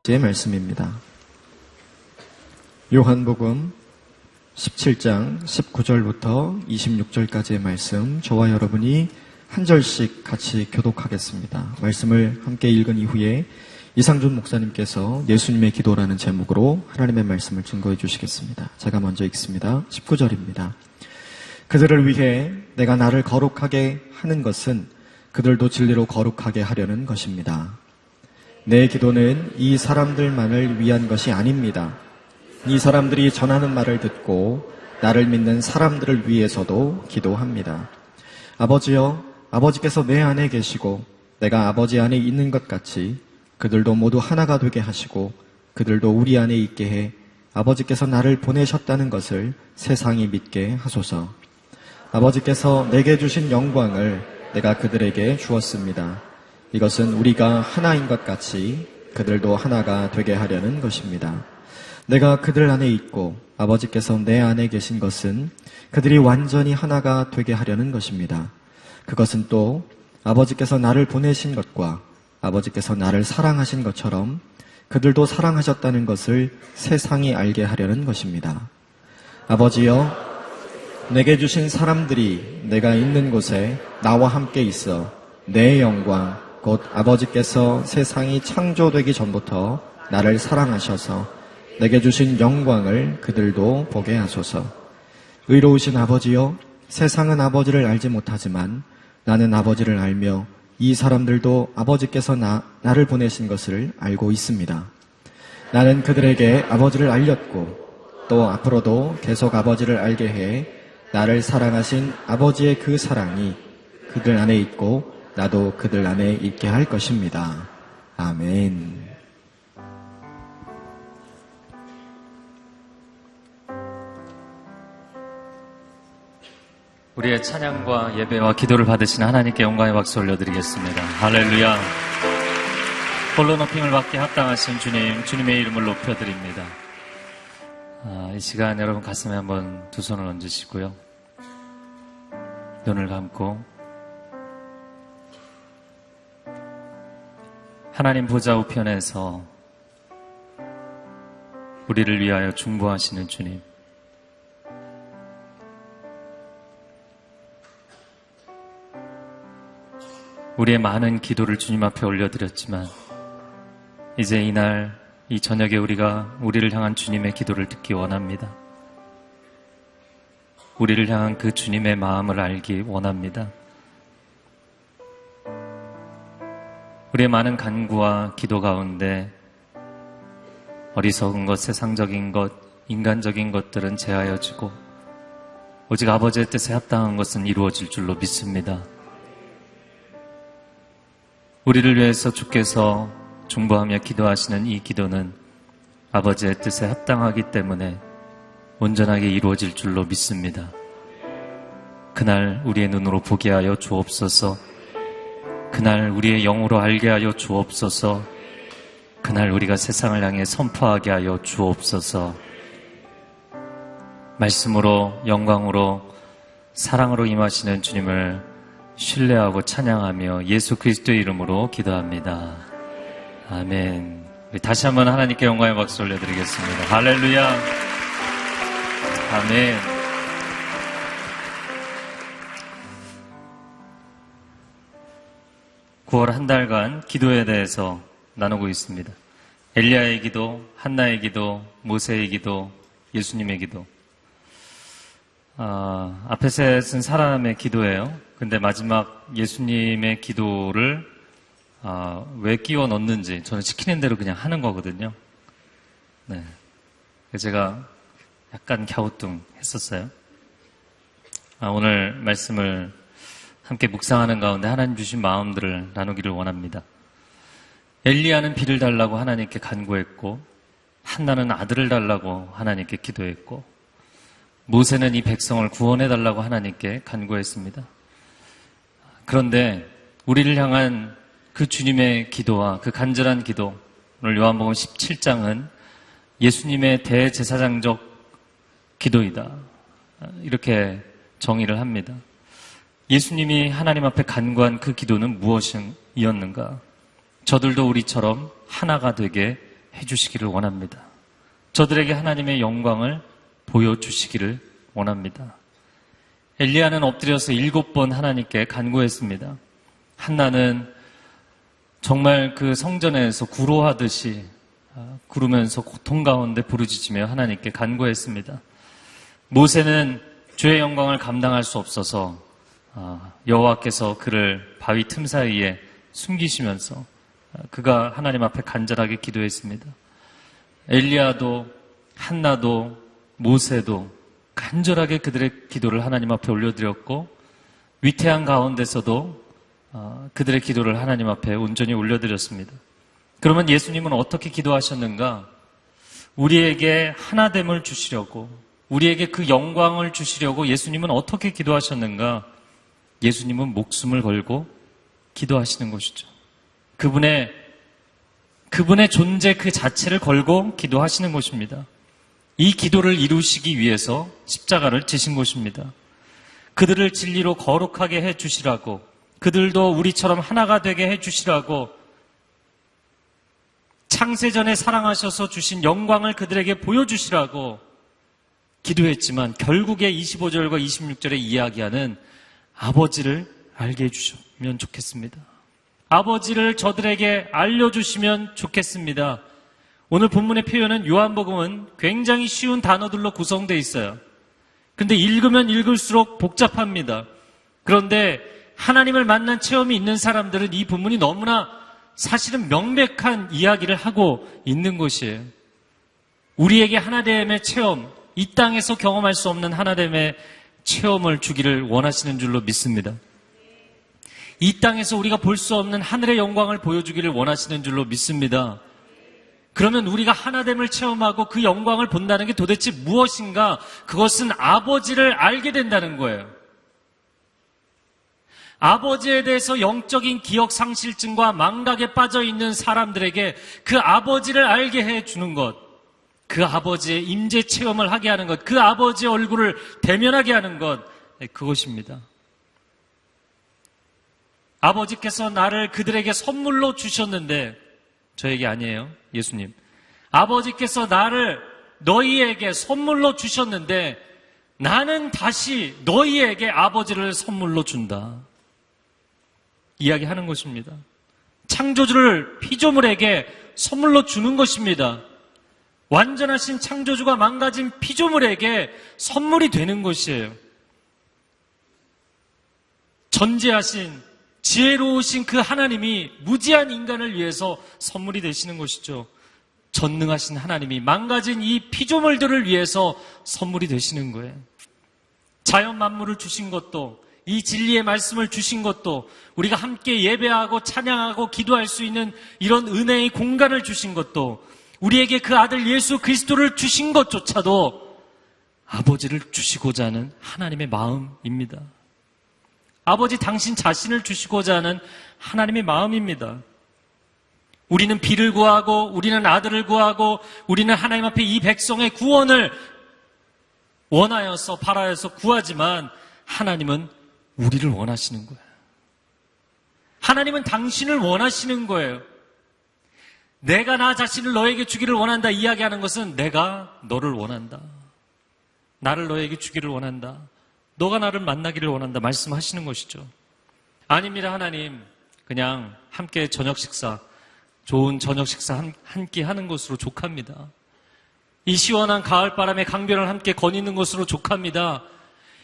제 말씀입니다. 요한복음 17장 19절부터 26절까지의 말씀, 저와 여러분이 한 절씩 같이 교독하겠습니다. 말씀을 함께 읽은 이후에 이상준 목사님께서 예수님의 기도라는 제목으로 하나님의 말씀을 증거해 주시겠습니다. 제가 먼저 읽습니다. 19절입니다. 그들을 위해 내가 나를 거룩하게 하는 것은 그들도 진리로 거룩하게 하려는 것입니다. 내 기도는 이 사람들만을 위한 것이 아닙니다. 이 사람들이 전하는 말을 듣고 나를 믿는 사람들을 위해서도 기도합니다. 아버지여, 아버지께서 내 안에 계시고 내가 아버지 안에 있는 것 같이 그들도 모두 하나가 되게 하시고 그들도 우리 안에 있게 해 아버지께서 나를 보내셨다는 것을 세상이 믿게 하소서. 아버지께서 내게 주신 영광을 내가 그들에게 주었습니다. 이것은 우리가 하나인 것 같이 그들도 하나가 되게 하려는 것입니다. 내가 그들 안에 있고 아버지께서 내 안에 계신 것은 그들이 완전히 하나가 되게 하려는 것입니다. 그것은 또 아버지께서 나를 보내신 것과 아버지께서 나를 사랑하신 것처럼 그들도 사랑하셨다는 것을 세상이 알게 하려는 것입니다. 아버지여, 내게 주신 사람들이 내가 있는 곳에 나와 함께 있어 내 영광, 곧 아버지께서 세상이 창조되기 전부터 나를 사랑하셔서 내게 주신 영광을 그들도 보게 하소서. 의로우신 아버지여, 세상은 아버지를 알지 못하지만 나는 아버지를 알며 이 사람들도 아버지께서 나를 보내신 것을 알고 있습니다. 나는 그들에게 아버지를 알렸고 또 앞으로도 계속 아버지를 알게 해 나를 사랑하신 아버지의 그 사랑이 그들 안에 있고 나도 그들 안에 있게 할 것입니다. 아멘. 우리의 찬양과 예배와 기도를 받으신 하나님께 영광의 박수 올려드리겠습니다. 할렐루야. 홀로 높임을 받게 합당하신 주님, 주님의 이름을 높여드립니다. 이 시간 여러분 가슴에 한번 두 손을 얹으시고요. 눈을 감고 하나님 보좌 우편에서 우리를 위하여 중보하시는 주님, 우리의 많은 기도를 주님 앞에 올려드렸지만 이제 이날 이 저녁에 우리를 향한 주님의 기도를 듣기 원합니다. 우리를 향한 그 주님의 마음을 알기 원합니다. 우리의 많은 간구와 기도 가운데 어리석은 것, 세상적인 것, 인간적인 것들은 제하여지고 오직 아버지의 뜻에 합당한 것은 이루어질 줄로 믿습니다. 우리를 위해서 주께서 중보하며 기도하시는 이 기도는 아버지의 뜻에 합당하기 때문에 온전하게 이루어질 줄로 믿습니다. 그날 우리의 눈으로 보게 하여 주옵소서. 그날 우리의 영으로 알게 하여 주옵소서. 그날 우리가 세상을 향해 선포하게 하여 주옵소서. 말씀으로, 영광으로, 사랑으로 임하시는 주님을 신뢰하고 찬양하며 예수 그리스도의 이름으로 기도합니다. 아멘. 우리 다시 한번 하나님께 영광의 박수 올려드리겠습니다. 할렐루야. 아멘. 9월 한 달간 기도에 대해서 나누고 있습니다. 엘리야의 기도, 한나의 기도, 모세의 기도, 예수님의 기도. 앞에 셋은 사람의 기도예요. 근데 마지막 예수님의 기도를 왜 끼워 넣는지 저는 시키는 대로 그냥 하는 거거든요. 네. 제가 약간 갸우뚱했었어요. 오늘 말씀을 함께 묵상하는 가운데 하나님 주신 마음들을 나누기를 원합니다. 엘리야는 비를 달라고 하나님께 간구했고, 한나는 아들을 달라고 하나님께 기도했고, 모세는 이 백성을 구원해달라고 하나님께 간구했습니다. 그런데 우리를 향한 그 주님의 기도와 그 간절한 기도, 오늘 요한복음 17장은 예수님의 대제사장적 기도이다. 이렇게 정의를 합니다. 예수님이 하나님 앞에 간구한 그 기도는 무엇이었는가? 저들도 우리처럼 하나가 되게 해주시기를 원합니다. 저들에게 하나님의 영광을 보여주시기를 원합니다. 엘리야는 엎드려서 7번 하나님께 간구했습니다. 한나는 정말 그 성전에서 구로하듯이 구르면서 고통 가운데 부르짖으며 하나님께 간구했습니다. 모세는 주의 영광을 감당할 수 없어서 여호와께서 그를 바위 틈 사이에 숨기시면서 그가 하나님 앞에 간절하게 기도했습니다. 엘리야도 한나도 모세도 간절하게 그들의 기도를 하나님 앞에 올려드렸고 위태한 가운데서도 그들의 기도를 하나님 앞에 온전히 올려드렸습니다. 그러면 예수님은 어떻게 기도하셨는가? 우리에게 하나됨을 주시려고, 우리에게 그 영광을 주시려고 예수님은 어떻게 기도하셨는가? 예수님은 목숨을 걸고 기도하시는 것이죠. 그분의 존재 그 자체를 걸고 기도하시는 것입니다. 이 기도를 이루시기 위해서 십자가를 지신 것입니다. 그들을 진리로 거룩하게 해주시라고, 그들도 우리처럼 하나가 되게 해주시라고, 창세전에 사랑하셔서 주신 영광을 그들에게 보여주시라고 기도했지만 결국에 25절과 26절에 이야기하는 아버지를 알게 해주시면 좋겠습니다. 아버지를 저들에게 알려주시면 좋겠습니다. 오늘 본문의 표현은 요한복음은 굉장히 쉬운 단어들로 구성되어 있어요. 근데 읽으면 읽을수록 복잡합니다. 그런데 하나님을 만난 체험이 있는 사람들은 이 본문이 너무나 사실은 명백한 이야기를 하고 있는 것이에요. 우리에게 하나됨의 체험, 이 땅에서 경험할 수 없는 하나됨의 체험을 주기를 원하시는 줄로 믿습니다. 이 땅에서 우리가 볼 수 없는 하늘의 영광을 보여주기를 원하시는 줄로 믿습니다. 그러면 우리가 하나됨을 체험하고 그 영광을 본다는 게 도대체 무엇인가? 그것은 아버지를 알게 된다는 거예요. 아버지에 대해서 영적인 기억 상실증과 망각에 빠져 있는 사람들에게 그 아버지를 알게 해주는 것, 그 아버지의 임재 체험을 하게 하는 것, 그 아버지의 얼굴을 대면하게 하는 것, 그것입니다. 아버지께서 나를 그들에게 선물로 주셨는데, 저에게 아니에요, 예수님. 아버지께서 나를 너희에게 선물로 주셨는데 나는 다시 너희에게 아버지를 선물로 준다. 이야기하는 것입니다. 창조주를 피조물에게 선물로 주는 것입니다. 완전하신 창조주가 망가진 피조물에게 선물이 되는 것이에요. 전지하신 지혜로우신 그 하나님이 무지한 인간을 위해서 선물이 되시는 것이죠. 전능하신 하나님이 망가진 이 피조물들을 위해서 선물이 되시는 거예요. 자연 만물을 주신 것도, 이 진리의 말씀을 주신 것도, 우리가 함께 예배하고 찬양하고 기도할 수 있는 이런 은혜의 공간을 주신 것도, 우리에게 그 아들 예수 그리스도를 주신 것조차도 아버지를 주시고자 하는 하나님의 마음입니다. 아버지 당신 자신을 주시고자 하는 하나님의 마음입니다. 우리는 비를 구하고, 우리는 아들을 구하고, 우리는 하나님 앞에 이 백성의 구원을 원하여서 바라여서 구하지만 하나님은 우리를 원하시는 거예요. 하나님은 당신을 원하시는 거예요. 내가 나 자신을 너에게 주기를 원한다 이야기하는 것은 내가 너를 원한다. 나를 너에게 주기를 원한다. 너가 나를 만나기를 원한다 말씀하시는 것이죠. 아닙니다. 하나님, 그냥 함께 저녁 식사, 좋은 저녁 식사 한 끼 하는 것으로 족합니다. 이 시원한 가을바람에 강변을 함께 거니는 것으로 족합니다.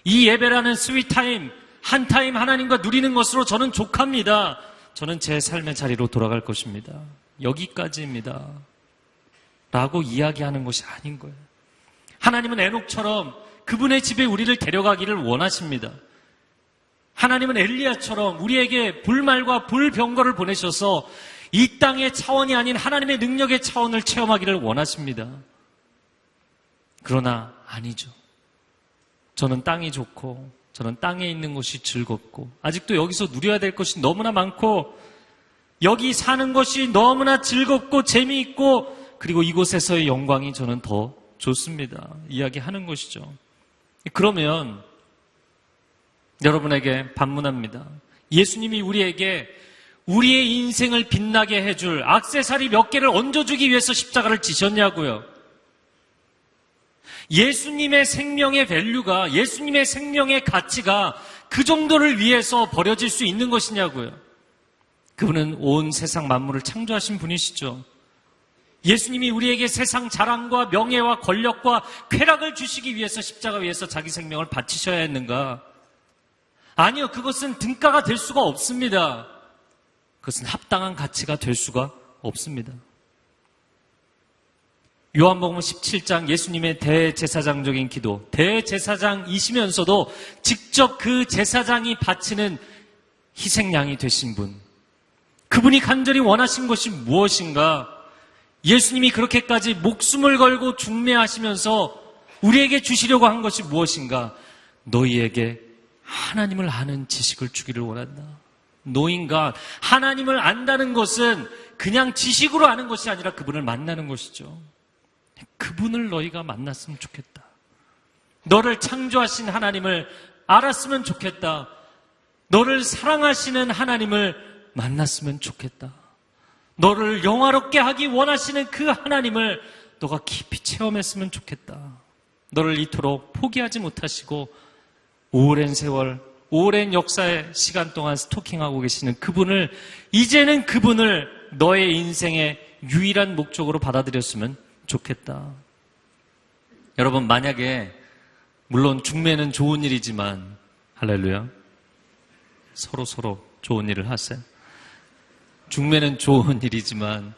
이 예배라는 스윗타임, 한 타임 하나님과 누리는 것으로 저는 족합니다. 저는 제 삶의 자리로 돌아갈 것입니다. 여기까지입니다. 라고 이야기하는 것이 아닌 거예요. 하나님은 에녹처럼 그분의 집에 우리를 데려가기를 원하십니다. 하나님은 엘리야처럼 우리에게 불말과 불병거를 보내셔서 이 땅의 차원이 아닌 하나님의 능력의 차원을 체험하기를 원하십니다. 그러나 아니죠. 저는 땅이 좋고 저는 땅에 있는 것이 즐겁고 아직도 여기서 누려야 될 것이 너무나 많고 여기 사는 것이 너무나 즐겁고 재미있고 그리고 이곳에서의 영광이 저는 더 좋습니다. 이야기하는 것이죠. 그러면 여러분에게 반문합니다. 예수님이 우리에게 우리의 인생을 빛나게 해줄 액세서리 몇 개를 얹어주기 위해서 십자가를 지셨냐고요. 예수님의 생명의 밸류가, 예수님의 생명의 가치가 그 정도를 위해서 버려질 수 있는 것이냐고요. 그분은 온 세상 만물을 창조하신 분이시죠. 예수님이 우리에게 세상 자랑과 명예와 권력과 쾌락을 주시기 위해서 십자가 위에서 자기 생명을 바치셔야 했는가? 아니요, 그것은 등가가 될 수가 없습니다. 그것은 합당한 가치가 될 수가 없습니다. 요한복음 17장 예수님의 대제사장적인 기도, 대제사장이시면서도 직접 그 제사장이 바치는 희생양이 되신 분, 그분이 간절히 원하신 것이 무엇인가? 예수님이 그렇게까지 목숨을 걸고 중매하시면서 우리에게 주시려고 한 것이 무엇인가? 너희에게 하나님을 아는 지식을 주기를 원한다. 노인과 하나님을 안다는 것은 그냥 지식으로 아는 것이 아니라 그분을 만나는 것이죠. 그분을 너희가 만났으면 좋겠다. 너를 창조하신 하나님을 알았으면 좋겠다. 너를 사랑하시는 하나님을 만났으면 좋겠다. 너를 영화롭게 하기 원하시는 그 하나님을 너가 깊이 체험했으면 좋겠다. 너를 이토록 포기하지 못하시고 오랜 세월, 오랜 역사의 시간 동안 스토킹하고 계시는 그분을, 이제는 그분을 너의 인생의 유일한 목적으로 받아들였으면 좋겠다. 여러분, 만약에 물론 중매는 좋은 일이지만, 할렐루야, 서로 좋은 일을 하세요. 중매는 좋은 일이지만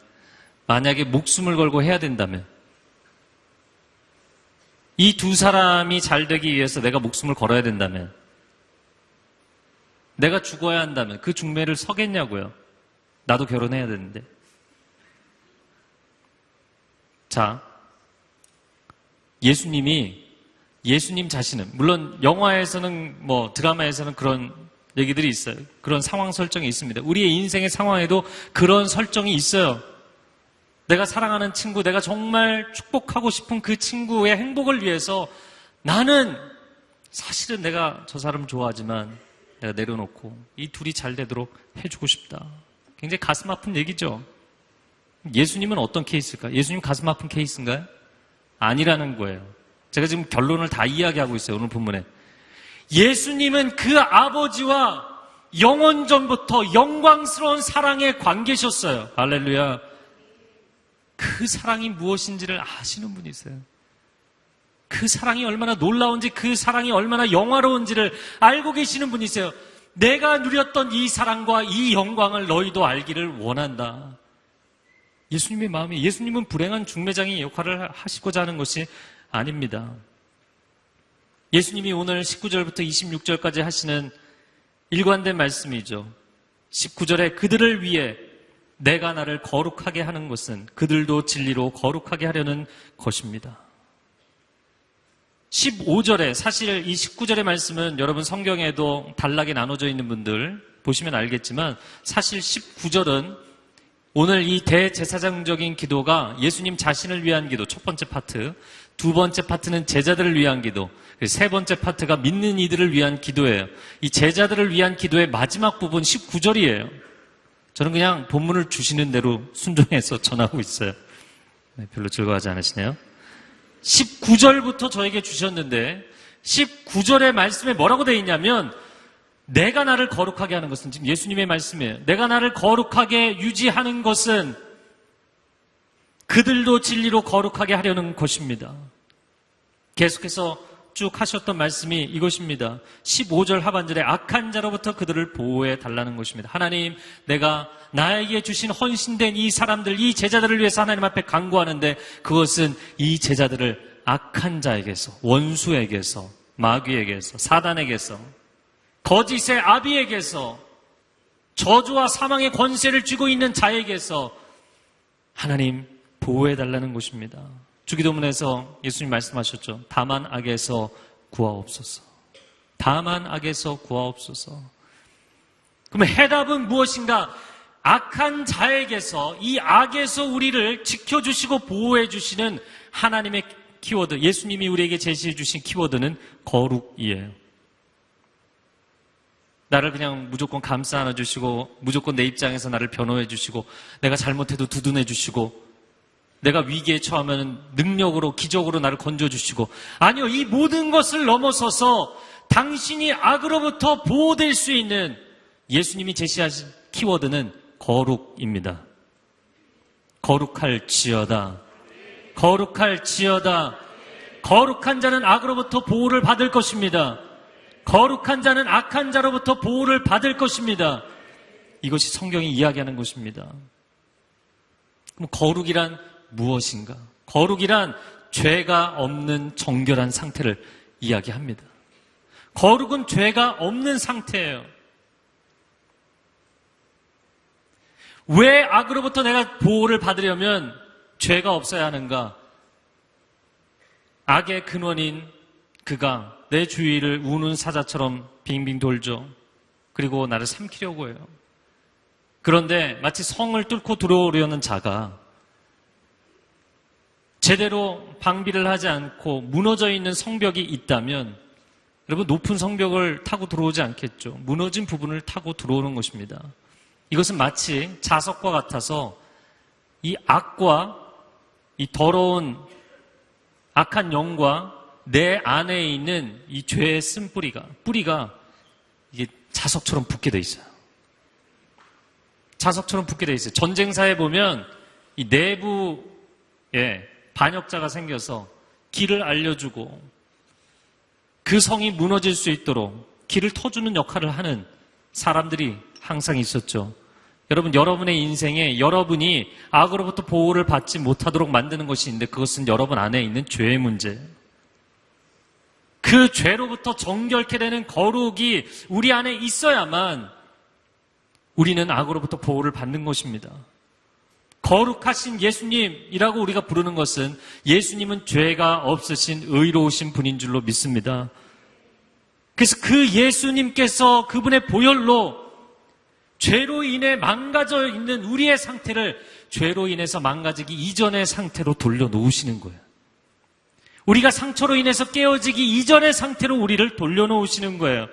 만약에 목숨을 걸고 해야 된다면, 이 두 사람이 잘 되기 위해서 내가 목숨을 걸어야 된다면, 내가 죽어야 한다면 그 중매를 서겠냐고요. 나도 결혼해야 되는데. 자, 예수님 자신은, 물론 영화에서는 드라마에서는 그런 얘기들이 있어요. 그런 상황 설정이 있습니다. 우리의 인생의 상황에도 그런 설정이 있어요. 내가 사랑하는 친구, 내가 정말 축복하고 싶은 그 친구의 행복을 위해서 나는 사실은 내가 저 사람 좋아하지만 내가 내려놓고 이 둘이 잘 되도록 해주고 싶다. 굉장히 가슴 아픈 얘기죠. 예수님은 어떤 케이스일까요? 예수님 가슴 아픈 케이스인가요? 아니라는 거예요. 제가 지금 결론을 다 이야기하고 있어요, 오늘 본문에. 예수님은 그 아버지와 영원 전부터 영광스러운 사랑의 관계셨어요. 할렐루야. 그 사랑이 무엇인지를 아시는 분이세요. 그 사랑이 얼마나 놀라운지, 그 사랑이 얼마나 영화로운지를 알고 계시는 분이세요. 내가 누렸던 이 사랑과 이 영광을 너희도 알기를 원한다. 예수님의 마음이, 예수님은 불행한 중매장의 역할을 하시고자 하는 것이 아닙니다. 예수님이 오늘 19절부터 26절까지 하시는 일관된 말씀이죠. 19절에 그들을 위해 내가 나를 거룩하게 하는 것은 그들도 진리로 거룩하게 하려는 것입니다. 15절에, 사실 이 19절의 말씀은 여러분 성경에도 단락에 나눠져 있는 분들 보시면 알겠지만, 사실 19절은 오늘 이 대제사장적인 기도가 예수님 자신을 위한 기도, 첫 번째 파트, 두 번째 파트는 제자들을 위한 기도, 세 번째 파트가 믿는 이들을 위한 기도예요. 이 제자들을 위한 기도의 마지막 부분 19절이에요. 저는 그냥 본문을 주시는 대로 순종해서 전하고 있어요. 별로 즐거워하지 않으시네요. 19절부터 저에게 주셨는데 19절의 말씀에 뭐라고 되어 있냐면, 내가 나를 거룩하게 하는 것은, 지금 예수님의 말씀이에요. 내가 나를 거룩하게 유지하는 것은 그들도 진리로 거룩하게 하려는 것입니다. 계속해서 쭉 하셨던 말씀이 이것입니다. 15절 하반절에 악한 자로부터 그들을 보호해 달라는 것입니다. 하나님, 내가 나에게 주신 헌신된 이 사람들, 이 제자들을 위해서 하나님 앞에 간구하는데, 그것은 이 제자들을 악한 자에게서, 원수에게서, 마귀에게서, 사단에게서, 거짓의 아비에게서, 저주와 사망의 권세를 쥐고 있는 자에게서 하나님 보호해 달라는 것입니다. 주기도문에서 예수님 말씀하셨죠. 다만 악에서 구하옵소서. 다만 악에서 구하옵소서. 그러면 해답은 무엇인가? 악한 자에게서, 이 악에서 우리를 지켜주시고 보호해 주시는 하나님의 키워드, 예수님이 우리에게 제시해 주신 키워드는 거룩이에요. 나를 그냥 무조건 감싸 안아주시고, 무조건 내 입장에서 나를 변호해 주시고, 내가 잘못해도 두둔해 주시고, 내가 위기에 처하면 능력으로, 기적으로 나를 건져주시고, 아니요, 이 모든 것을 넘어서서 당신이 악으로부터 보호될 수 있는 예수님이 제시하신 키워드는 거룩입니다. 거룩할지어다. 거룩할지어다. 거룩한 자는 악으로부터 보호를 받을 것입니다. 거룩한 자는 악한 자로부터 보호를 받을 것입니다. 이것이 성경이 이야기하는 것입니다. 그럼 거룩이란 무엇인가? 거룩이란 죄가 없는 정결한 상태를 이야기합니다. 거룩은 죄가 없는 상태예요. 왜 악으로부터 내가 보호를 받으려면 죄가 없어야 하는가? 악의 근원인 그가 내 주위를 우는 사자처럼 빙빙 돌죠. 그리고 나를 삼키려고 해요. 그런데 마치 성을 뚫고 들어오려는 자가 제대로 방비를 하지 않고 무너져 있는 성벽이 있다면 여러분, 높은 성벽을 타고 들어오지 않겠죠. 무너진 부분을 타고 들어오는 것입니다. 이것은 마치 자석과 같아서 이 악과 이 더러운 악한 영과 내 안에 있는 이 죄의 뿌리가 이게 자석처럼 붙게 돼 있어요. 자석처럼 붙게 돼 있어요. 전쟁사에 보면 이 내부에 반역자가 생겨서 길을 알려주고 그 성이 무너질 수 있도록 길을 터주는 역할을 하는 사람들이 항상 있었죠. 여러분, 여러분의 인생에 여러분이 악으로부터 보호를 받지 못하도록 만드는 것이 있는데 그것은 여러분 안에 있는 죄의 문제예요. 그 죄로부터 정결케 되는 거룩이 우리 안에 있어야만 우리는 악으로부터 보호를 받는 것입니다. 거룩하신 예수님이라고 우리가 부르는 것은 예수님은 죄가 없으신 의로우신 분인 줄로 믿습니다. 그래서 그 예수님께서 그분의 보혈로 죄로 인해 망가져 있는 우리의 상태를 죄로 인해서 망가지기 이전의 상태로 돌려놓으시는 거예요. 우리가 상처로 인해서 깨어지기 이전의 상태로 우리를 돌려놓으시는 거예요.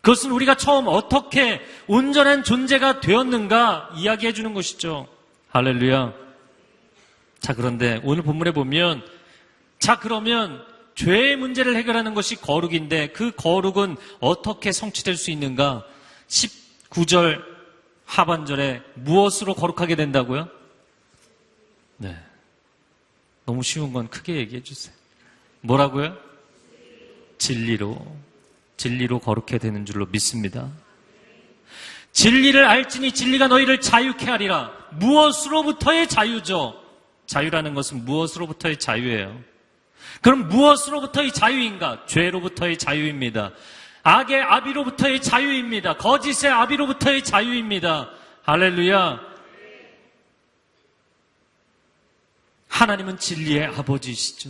그것은 우리가 처음 어떻게 온전한 존재가 되었는가 이야기해 주는 것이죠. 할렐루야. 자, 그런데 오늘 본문에 보면, 자, 그러면 죄의 문제를 해결하는 것이 거룩인데 그 거룩은 어떻게 성취될 수 있는가? 19절 하반절에 무엇으로 거룩하게 된다고요? 네. 너무 쉬운 건 크게 얘기해 주세요. 뭐라고요? 진리로 거룩해 되는 줄로 믿습니다. 진리를 알지니 진리가 너희를 자유케 하리라. 무엇으로부터의 자유죠? 자유라는 것은 무엇으로부터의 자유예요. 그럼 무엇으로부터의 자유인가? 죄로부터의 자유입니다. 악의 아비로부터의 자유입니다. 거짓의 아비로부터의 자유입니다. 할렐루야. 하나님은 진리의 아버지이시죠.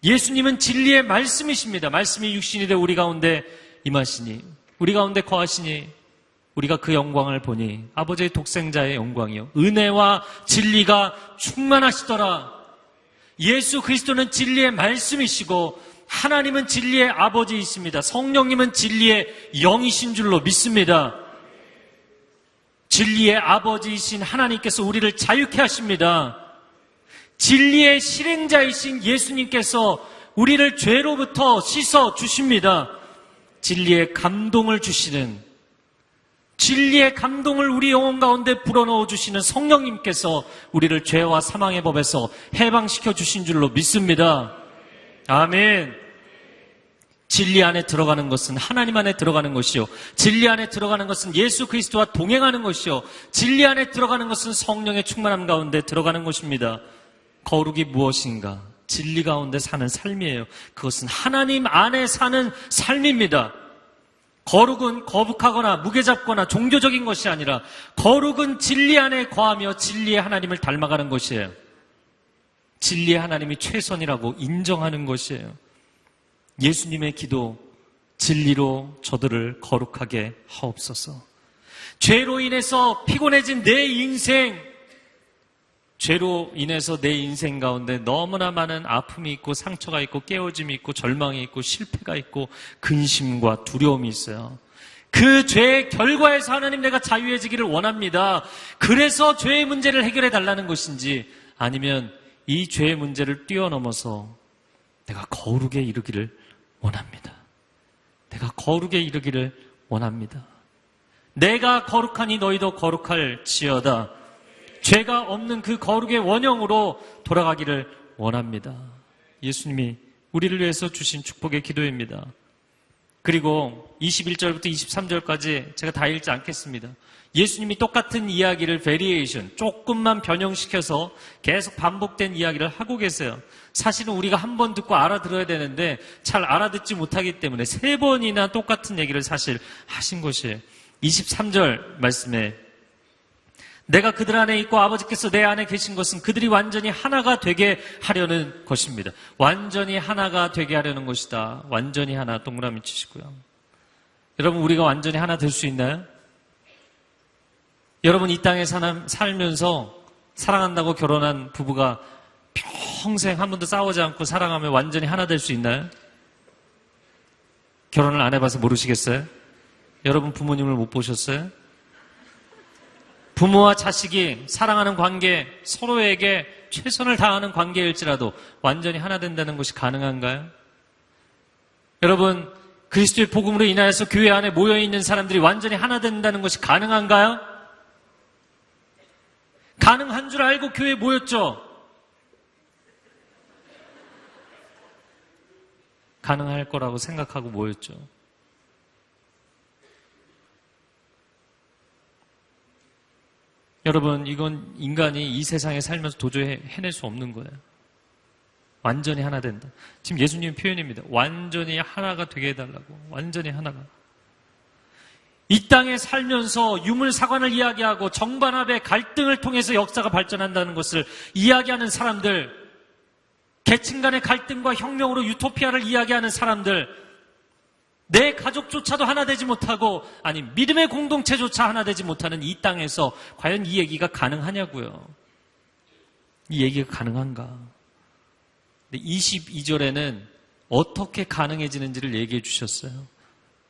예수님은 진리의 말씀이십니다. 말씀이 육신이 되어 우리 가운데 임하시니, 우리 가운데 거하시니 우리가 그 영광을 보니 아버지의 독생자의 영광이요 은혜와 진리가 충만하시더라. 예수 그리스도는 진리의 말씀이시고 하나님은 진리의 아버지이십니다. 성령님은 진리의 영이신 줄로 믿습니다. 진리의 아버지이신 하나님께서 우리를 자유케 하십니다. 진리의 실행자이신 예수님께서 우리를 죄로부터 씻어 주십니다. 진리의 감동을 주시는, 진리의 감동을 우리 영혼 가운데 불어넣어 주시는 성령님께서 우리를 죄와 사망의 법에서 해방시켜 주신 줄로 믿습니다. 아멘. 진리 안에 들어가는 것은 하나님 안에 들어가는 것이요, 진리 안에 들어가는 것은 예수 그리스도와 동행하는 것이요, 진리 안에 들어가는 것은 성령의 충만함 가운데 들어가는 것입니다. 거룩이 무엇인가? 진리 가운데 사는 삶이에요. 그것은 하나님 안에 사는 삶입니다. 거룩은 거북하거나 무게잡거나 종교적인 것이 아니라 거룩은 진리 안에 거하며 진리의 하나님을 닮아가는 것이에요. 진리의 하나님이 최선이라고 인정하는 것이에요. 예수님의 기도, 진리로 저들을 거룩하게 하옵소서. 죄로 인해서 피곤해진 내 인생, 죄로 인해서 내 인생 가운데 너무나 많은 아픔이 있고 상처가 있고 깨어짐이 있고 절망이 있고 실패가 있고 근심과 두려움이 있어요. 그 죄의 결과에서 하나님 내가 자유해지기를 원합니다. 그래서 죄의 문제를 해결해 달라는 것인지 아니면 이 죄의 문제를 뛰어넘어서 내가 거룩에 이르기를 원합니다. 내가 거룩에 이르기를 원합니다. 내가 거룩하니 너희도 거룩할지어다. 죄가 없는 그 거룩의 원형으로 돌아가기를 원합니다. 예수님이 우리를 위해서 주신 축복의 기도입니다. 그리고 21절부터 23절까지 제가 다 읽지 않겠습니다. 예수님이 똑같은 이야기를 베리에이션, 조금만 변형시켜서 계속 반복된 이야기를 하고 계세요. 사실은 우리가 한 번 듣고 알아들어야 되는데 잘 알아듣지 못하기 때문에 3번이나 똑같은 얘기를 사실 하신 것이에요. 23절 말씀에 내가 그들 안에 있고 아버지께서 내 안에 계신 것은 그들이 완전히 하나가 되게 하려는 것입니다. 완전히 하나가 되게 하려는 것이다. 완전히 하나 동그라미 치시고요. 여러분 우리가 완전히 하나 될 수 있나요? 여러분 이 땅에 살면서 사랑한다고 결혼한 부부가 평생 한 번도 싸우지 않고 사랑하며 완전히 하나 될 수 있나요? 결혼을 안 해봐서 모르시겠어요? 여러분 부모님을 못 보셨어요? 부모와 자식이 사랑하는 관계, 서로에게 최선을 다하는 관계일지라도 완전히 하나 된다는 것이 가능한가요? 여러분, 그리스도의 복음으로 인하여서 교회 안에 모여있는 사람들이 완전히 하나 된다는 것이 가능한가요? 가능한 줄 알고 교회에 모였죠? 가능할 거라고 생각하고 모였죠. 여러분, 이건 인간이 이 세상에 살면서 도저히 해낼 수 없는 거예요. 완전히 하나 된다. 지금 예수님 표현입니다. 완전히 하나가 되게 해달라고. 완전히 하나가. 이 땅에 살면서 유물사관을 이야기하고 정반합의 갈등을 통해서 역사가 발전한다는 것을 이야기하는 사람들, 계층 간의 갈등과 혁명으로 유토피아를 이야기하는 사람들, 내 가족조차도 하나 되지 못하고, 아니 믿음의 공동체조차 하나 되지 못하는 이 땅에서 과연 이 얘기가 가능하냐고요. 이 얘기가 가능한가? 근데 22절에는 어떻게 가능해지는지를 얘기해 주셨어요.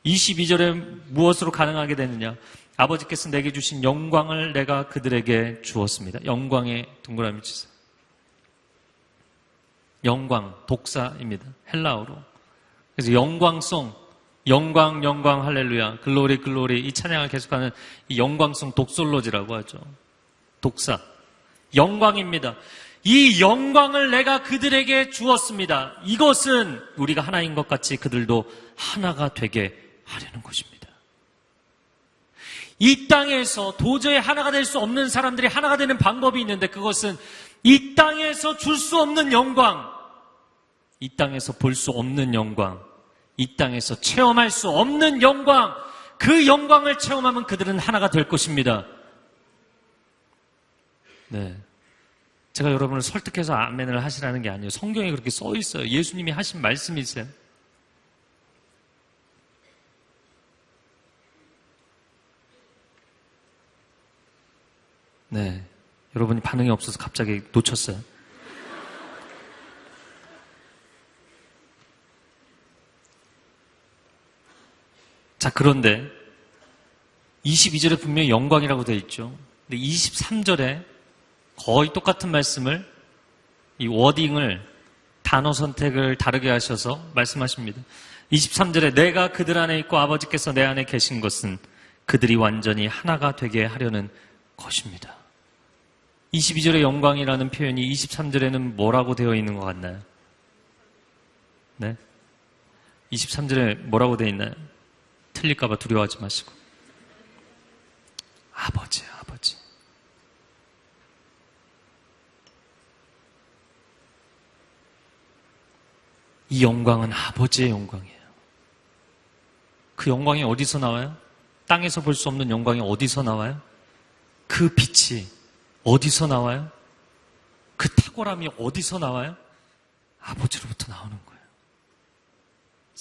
22절에 무엇으로 가능하게 되느냐? 아버지께서 내게 주신 영광을 내가 그들에게 주었습니다. 영광에 동그라미 치세요. 영광, 독사입니다. 헬라어로. 그래서 영광송, 영광, 영광, 할렐루야, 글로리, 글로리, 이 찬양을 계속하는 이 영광송 독솔로지라고 하죠. 독사. 영광입니다. 이 영광을 내가 그들에게 주었습니다. 이것은 우리가 하나인 것 같이 그들도 하나가 되게 하려는 것입니다. 이 땅에서 도저히 하나가 될 수 없는 사람들이 하나가 되는 방법이 있는데 그것은 이 땅에서 줄 수 없는 영광, 이 땅에서 볼 수 없는 영광, 이 땅에서 체험할 수 없는 영광, 그 영광을 체험하면 그들은 하나가 될 것입니다. 네. 제가 여러분을 설득해서 아멘을 하시라는 게 아니에요. 성경에 그렇게 써 있어요. 예수님이 하신 말씀이 있어요. 네. 여러분이 반응이 없어서 갑자기 놓쳤어요. 자, 그런데 22절에 분명히 영광이라고 되어 있죠. 근데 23절에 거의 똑같은 말씀을, 이 워딩을, 단어 선택을 다르게 하셔서 말씀하십니다. 23절에 내가 그들 안에 있고 아버지께서 내 안에 계신 것은 그들이 완전히 하나가 되게 하려는 것입니다. 22절의 영광이라는 표현이 23절에는 뭐라고 되어 있는 것 같나요? 네? 23절에 뭐라고 되어 있나요? 틀릴까봐 두려워하지 마시고. 아버지예요, 아버지. 이 영광은 아버지의 영광이에요. 그 영광이 어디서 나와요? 땅에서 볼 수 없는 영광이 어디서 나와요? 그 빛이 어디서 나와요? 그 탁월함이 어디서 나와요? 아버지로부터 나오는 거예요.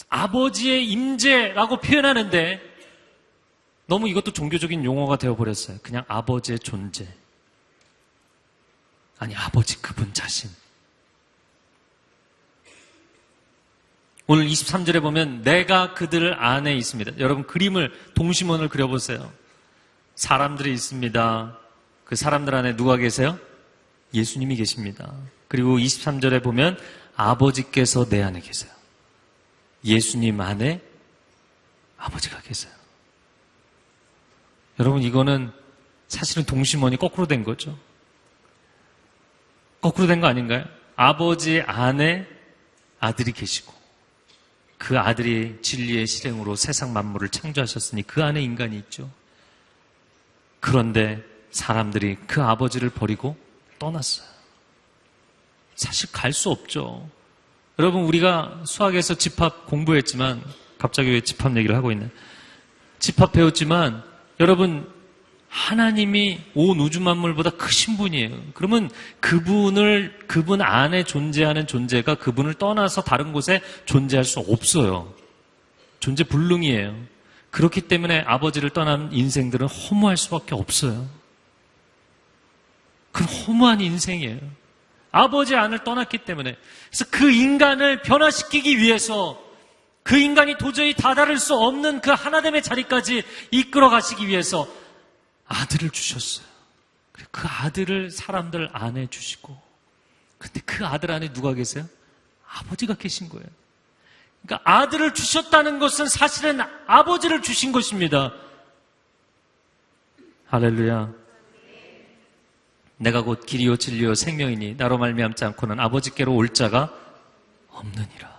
아버지의 임재라고 표현하는데 너무 이것도 종교적인 용어가 되어버렸어요. 그냥 아버지의 존재. 아니, 아버지 그분 자신. 오늘 23절에 보면 내가 그들 안에 있습니다. 여러분 그림을, 동심원을 그려보세요. 사람들이 있습니다. 그 사람들 안에 누가 계세요? 예수님이 계십니다. 그리고 23절에 보면 아버지께서 내 안에 계세요. 예수님 안에 아버지가 계세요. 여러분 이거는 사실은 동심원이 거꾸로 된 거죠. 거꾸로 된 거 아닌가요? 아버지 안에 아들이 계시고 그 아들이 진리의 실행으로 세상 만물을 창조하셨으니 그 안에 인간이 있죠. 그런데 사람들이 그 아버지를 버리고 떠났어요. 사실 갈 수 없죠. 여러분 우리가 수학에서 집합 공부했지만 갑자기 왜 집합 얘기를 하고 있나요? 집합 배웠지만 여러분 하나님이 온 우주 만물보다 크신 분이에요. 그러면 그분 안에 존재하는 존재가 그분을 떠나서 다른 곳에 존재할 수 없어요. 존재 불능이에요. 그렇기 때문에 아버지를 떠난 인생들은 허무할 수밖에 없어요. 그건 허무한 인생이에요. 아버지 안을 떠났기 때문에. 그래서 그 인간을 변화시키기 위해서 그 인간이 도저히 다다를 수 없는 그 하나됨의 자리까지 이끌어 가시기 위해서 아들을 주셨어요. 그 아들을 사람들 안에 주시고, 근데 그 아들 안에 누가 계세요? 아버지가 계신 거예요. 그러니까 아들을 주셨다는 것은 사실은 아버지를 주신 것입니다. 할렐루야. 내가 곧 길이요 진리요 생명이니 나로 말미암지 않고는 아버지께로 올 자가 없느니라.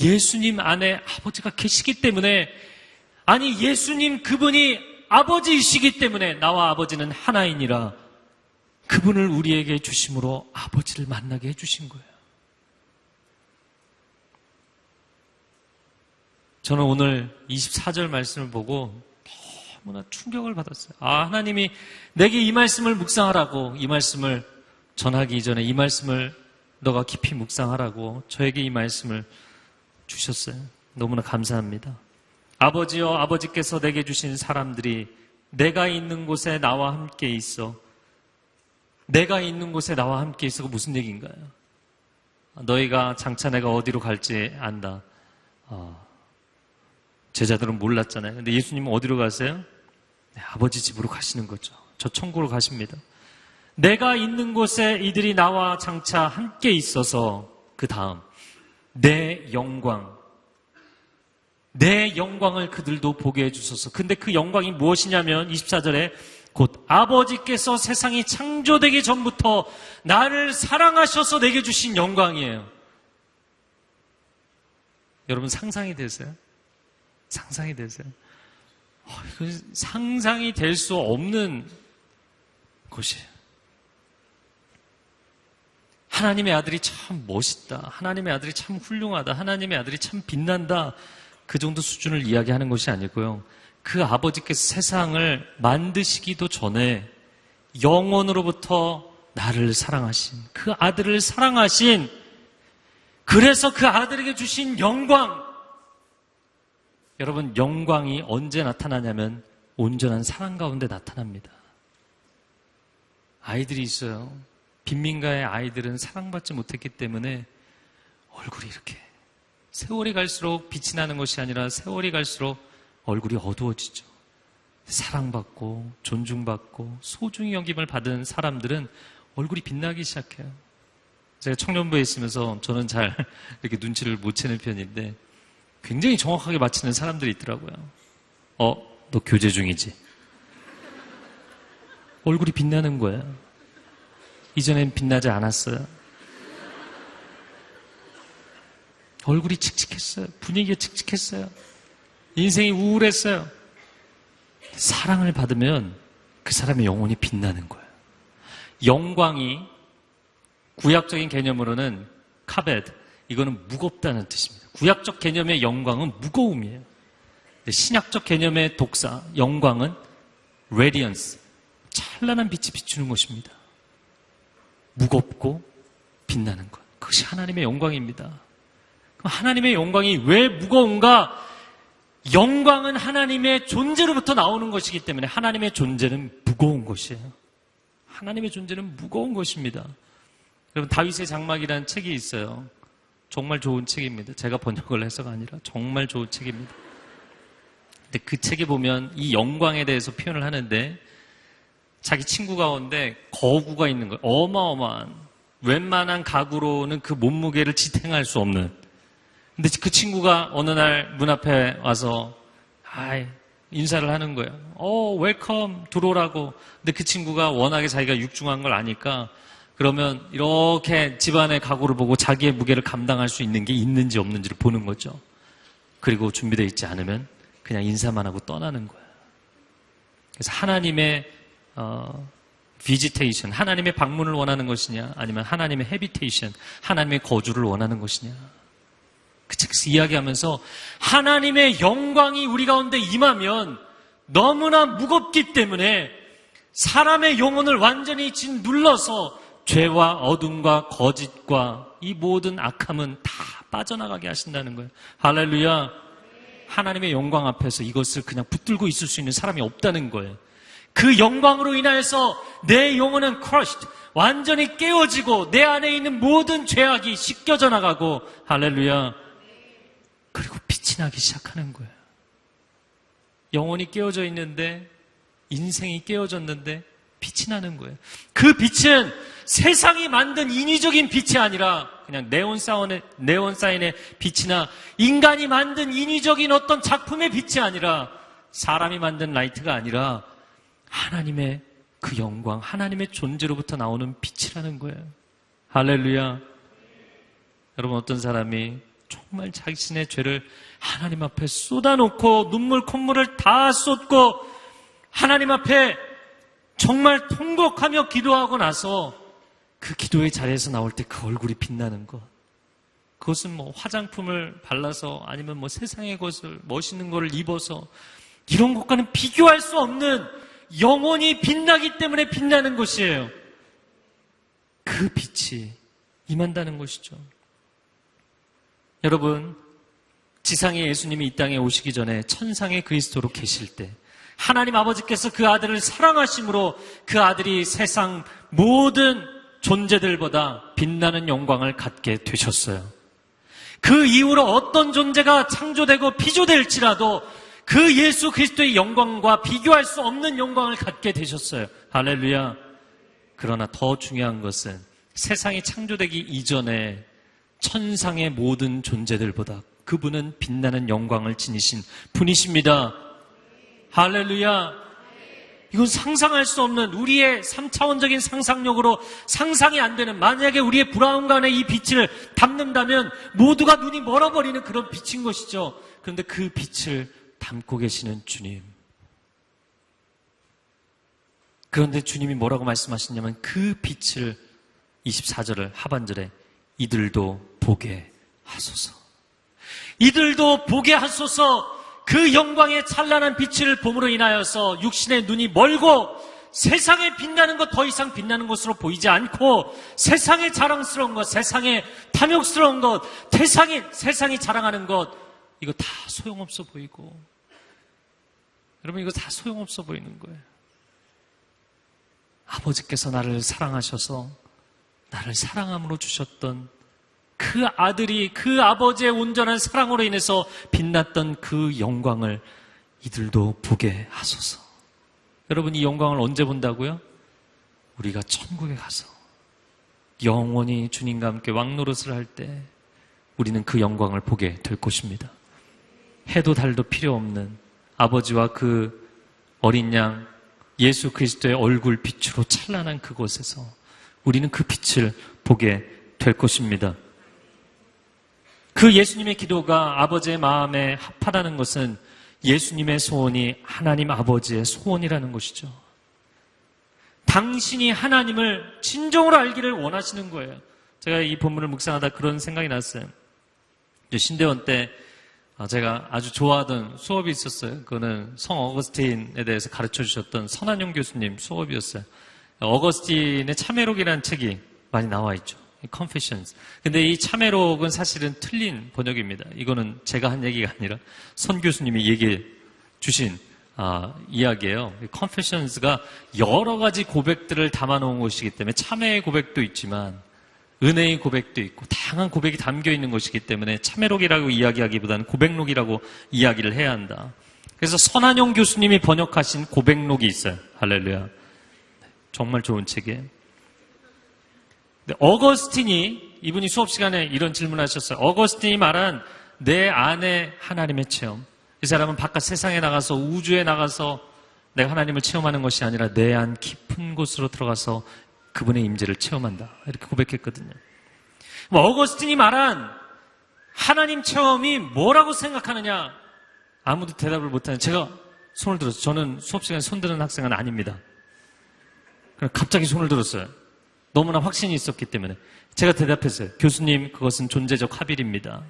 예수님 안에 아버지가 계시기 때문에, 아니 예수님 그분이 아버지이시기 때문에 나와 아버지는 하나이니라. 그분을 우리에게 주심으로 아버지를 만나게 해주신 거예요. 저는 오늘 24절 말씀을 보고 너무나 충격을 받았어요. 하나님이 내게 이 말씀을 묵상하라고, 이 말씀을 전하기 이전에 이 말씀을 너가 깊이 묵상하라고 저에게 이 말씀을 주셨어요. 너무나 감사합니다. 아버지여, 아버지께서 내게 주신 사람들이 내가 있는 곳에 나와 함께 있어. 내가 있는 곳에 나와 함께 있어가 무슨 얘기인가요? 너희가 장차 내가 어디로 갈지 안다. 제자들은 몰랐잖아요. 근데 예수님은 어디로 가세요? 네, 아버지 집으로 가시는 거죠. 저 천국으로 가십니다. 내가 있는 곳에 이들이 나와 장차 함께 있어서 그 다음 내 영광을 그들도 보게 해주소서. 근데 그 영광이 무엇이냐면 24절에 곧 아버지께서 세상이 창조되기 전부터 나를 사랑하셔서 내게 주신 영광이에요. 여러분 상상이 되세요? 상상이 되세요? 이건 상상이 될 수 없는 것이에요. 하나님의 아들이 참 멋있다. 하나님의 아들이 참 훌륭하다. 하나님의 아들이 참 빛난다. 그 정도 수준을 이야기하는 것이 아니고요. 그 아버지께서 세상을 만드시기도 전에 영원으로부터 나를 사랑하신, 그 아들을 사랑하신, 그래서 그 아들에게 주신 영광. 여러분, 영광이 언제 나타나냐면 온전한 사랑 가운데 나타납니다. 아이들이 있어요. 빈민가의 아이들은 사랑받지 못했기 때문에 얼굴이 이렇게, 세월이 갈수록 빛이 나는 것이 아니라 세월이 갈수록 얼굴이 어두워지죠. 사랑받고 존중받고 소중히 여김을 받은 사람들은 얼굴이 빛나기 시작해요. 제가 청년부에 있으면서 저는 잘 이렇게 눈치를 못 채는 편인데 굉장히 정확하게 맞히는 사람들이 있더라고요. 너 교제 중이지? 얼굴이 빛나는 거예요. 이전엔 빛나지 않았어요. 얼굴이 칙칙했어요. 분위기가 칙칙했어요. 인생이 우울했어요. 사랑을 받으면 그 사람의 영혼이 빛나는 거예요. 영광이 구약적인 개념으로는 카베드, 이거는 무겁다는 뜻입니다. 구약적 개념의 영광은 무거움이에요. 신약적 개념의 독사, 영광은 radiance, 찬란한 빛이 비추는 것입니다. 무겁고 빛나는 것. 그것이 하나님의 영광입니다. 그럼 하나님의 영광이 왜 무거운가? 영광은 하나님의 존재로부터 나오는 것이기 때문에 하나님의 존재는 무거운 것이에요. 하나님의 존재는 무거운 것입니다. 여러분, 다윗의 장막이라는 책이 있어요. 정말 좋은 책입니다. 제가 번역을 해서가 아니라 정말 좋은 책입니다. 근데 그 책에 보면 이 영광에 대해서 표현을 하는데 자기 친구 가운데 거구가 있는 거예요. 어마어마한, 웬만한 가구로는 그 몸무게를 지탱할 수 없는. 근데 그 친구가 어느 날 문 앞에 와서 인사를 하는 거예요. 웰컴, 들어오라고. 근데 그 친구가 워낙에 자기가 육중한 걸 아니까 그러면 이렇게 집안의 가구를 보고 자기의 무게를 감당할 수 있는 게 있는지 없는지를 보는 거죠. 그리고 준비되어 있지 않으면 그냥 인사만 하고 떠나는 거예요. 그래서 하나님의 비지테이션, 하나님의 방문을 원하는 것이냐, 아니면 하나님의 헤비테이션, 하나님의 거주를 원하는 것이냐. 그 책에서 이야기하면서 하나님의 영광이 우리 가운데 임하면 너무나 무겁기 때문에 사람의 영혼을 완전히 짓눌러서 죄와 어둠과 거짓과 이 모든 악함은 다 빠져나가게 하신다는 거예요. 할렐루야. 하나님의 영광 앞에서 이것을 그냥 붙들고 있을 수 있는 사람이 없다는 거예요. 그 영광으로 인하여서 내 영혼은 crushed, 완전히 깨어지고 내 안에 있는 모든 죄악이 씻겨져 나가고, 할렐루야. 그리고 빛이 나기 시작하는 거예요. 영혼이 깨어져 있는데, 인생이 깨어졌는데 빛이 나는 거예요. 그 빛은 세상이 만든 인위적인 빛이 아니라 그냥 네온사인의 빛이나 인간이 만든 인위적인 어떤 작품의 빛이 아니라 사람이 만든 라이트가 아니라 하나님의 그 영광, 하나님의 존재로부터 나오는 빛이라는 거예요. 할렐루야. 여러분, 어떤 사람이 정말 자신의 죄를 하나님 앞에 쏟아놓고 눈물 콧물을 다 쏟고 하나님 앞에 정말 통곡하며 기도하고 나서 그 기도의 자리에서 나올 때 그 얼굴이 빛나는 것. 그것은 뭐 화장품을 발라서 아니면 뭐 세상의 것을 멋있는 것을 입어서 이런 것과는 비교할 수 없는 영혼이 빛나기 때문에 빛나는 것이에요. 그 빛이 임한다는 것이죠. 여러분, 지상에 예수님이 이 땅에 오시기 전에 천상의 그리스도로 계실 때 하나님 아버지께서 그 아들을 사랑하심으로 그 아들이 세상 모든 존재들보다 빛나는 영광을 갖게 되셨어요. 그 이후로 어떤 존재가 창조되고 피조될지라도 그 예수 그리스도의 영광과 비교할 수 없는 영광을 갖게 되셨어요. 할렐루야. 그러나 더 중요한 것은 세상이 창조되기 이전에 천상의 모든 존재들보다 그분은 빛나는 영광을 지니신 분이십니다. 할렐루야. 이건 상상할 수 없는 우리의 3차원적인 상상력으로 상상이 안 되는, 만약에 우리의 브라운관에 이 빛을 담는다면 모두가 눈이 멀어버리는 그런 빛인 것이죠. 그런데 그 빛을 담고 계시는 주님. 그런데 주님이 뭐라고 말씀하시냐면 그 빛을 24절을 하반절에 이들도 보게 하소서. 이들도 보게 하소서. 그 영광의 찬란한 빛을 봄으로 인하여서 육신의 눈이 멀고 세상에 빛나는 것 더 이상 빛나는 것으로 보이지 않고 세상의 자랑스러운 것, 세상의 탐욕스러운 것, 세상이 자랑하는 것, 이거 다 소용없어 보이고, 여러분, 이거 다 소용없어 보이는 거예요. 아버지께서 나를 사랑하셔서 나를 사랑함으로 주셨던 그 아들이 그 아버지의 온전한 사랑으로 인해서 빛났던 그 영광을 이들도 보게 하소서. 여러분, 이 영광을 언제 본다고요? 우리가 천국에 가서 영원히 주님과 함께 왕노릇을 할 때 우리는 그 영광을 보게 될 것입니다. 해도 달도 필요 없는 아버지와 그 어린 양 예수 그리스도의 얼굴 빛으로 찬란한 그곳에서 우리는 그 빛을 보게 될 것입니다. 그 예수님의 기도가 아버지의 마음에 합하다는 것은 예수님의 소원이 하나님 아버지의 소원이라는 것이죠. 당신이 하나님을 진정으로 알기를 원하시는 거예요. 제가 이 본문을 묵상하다 그런 생각이 났어요. 신대원 때 제가 아주 좋아하던 수업이 있었어요. 그거는 성 어거스틴에 대해서 가르쳐 주셨던 선한용 교수님 수업이었어요. 어거스틴의 참회록이라는 책이 많이 나와 있죠. Confessions. 근데 이 참회록은 사실은 틀린 번역입니다. 이거는 제가 한 얘기가 아니라 선 교수님이 얘기해 주신 이야기예요. Confessions가 여러 가지 고백들을 담아놓은 것이기 때문에 참회의 고백도 있지만 은혜의 고백도 있고 다양한 고백이 담겨 있는 것이기 때문에 참회록이라고 이야기하기보다는 고백록이라고 이야기를 해야 한다. 그래서 선한용 교수님이 번역하신 고백록이 있어요. 할렐루야. 정말 좋은 책이에요. 어거스틴이, 이분이 수업 시간에 이런 질문하셨어요. 어거스틴이 말한 내 안에 하나님의 체험. 이 사람은 바깥 세상에 나가서 우주에 나가서 내가 하나님을 체험하는 것이 아니라 내 안 깊은 곳으로 들어가서 그분의 임재를 체험한다. 이렇게 고백했거든요. 어거스틴이 말한 하나님 체험이 뭐라고 생각하느냐? 아무도 대답을 못하는, 제가 손을 들었어요. 저는 수업 시간에 손 드는 학생은 아닙니다. 갑자기 손을 들었어요. 너무나 확신이 있었기 때문에. 제가 대답했어요. 교수님, 그것은 존재적 합일입니다.